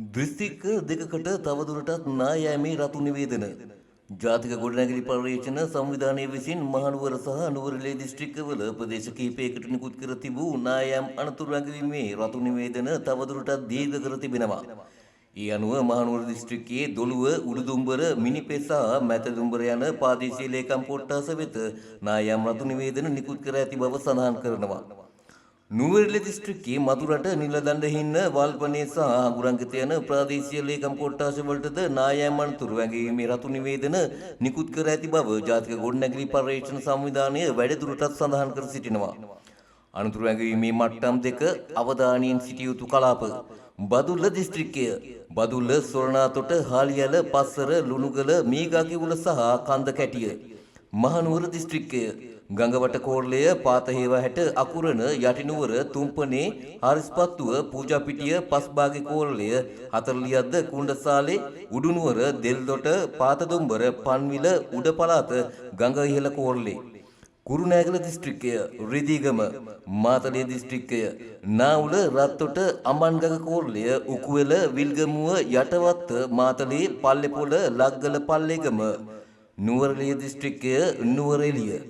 දිස්ත්‍රික්ක දෙකකට තවදුරටත් නා යෑමේ රතු නිවේදන ජාතික ගොඩනැගිලි පර්යේෂණ සංවිධානය විසින් මහනුවර සහ නුවරඑළිය දිස්ත්‍රික්කවල ප්‍රදේශ කිහිපයකට නිකුත් කර තිබූ නා යාම් අනතුරු ඇඟවීමේ රතු නිවේදන තවදුරටත් දීර්ඝ කර තිබෙනවා. ඒ අනුව මහනුවර දිස්ත්‍රික්කයේ දොළුව, උඩුදුම්බර, මිනිපේ සහ මැතදුම්බර යන ප්‍රාදේශීය ලේකම් කොට්ටාස වෙත නා යාම් රතු නිවේදන නිකුත් කර ඇති බව සඳහන් කරනවා. නුවරඑළිය දිස්ත්‍රික්කයේ මතුරට නිලදඬ හින්න වල්පනේ සහ අඟුරංගිත යන ප්‍රාදේශීය ලේකම් කොට්ටාස වලටද නා යාම් අනතුරු ඇඟවීමේ රතු නිවේදන නිකුත් කර ඇති බව ජාතික ගොඩනැගිලි පර්යේෂණ සංවිධානය වැඩිදුරටත් සඳහන් කර සිටිනවා. අනතුරු ඇඟවීමේ මට්ටම් දෙක අවධානයෙන් සිටිය යුතු කලාප බදුල්ල දිස්ත්‍රික්කය බදුල්ල සොරණාතොට හාලියල පස්සර ලුණුගල මීගාකිවුල සහ කන්ද කැටිය මහනුවර දිස්ත්‍රික්කය ගංගවට කෝරළය පාතහේව හැට අකුරණ යටිනුවර තුම්පනේ හරිස්පත්තුව පූජාපිටිය පස්බාගේ කෝරළය හතරලියද්ද කුණ්ඩසාලේ උඩුනුවර දෙල්දොට පාතදුම්බර පන්විල උඩ පළාත ගඟ ඉහළ කෝරළේ කුරුණෑගල දිස්ත්‍රික්කය රිදීගම මාතලේ දිස්ත්‍රික්කය නාවුල රත්තොට අමන්ගඟ කෝරළය උකුවෙල විල්ගමුව යටවත්ත මාතලේ පල්ලෙපොළ ලග්ගල පල්ලේගම නුවරඑළිය දිස්ත්‍රික්කය නුවරඑළිය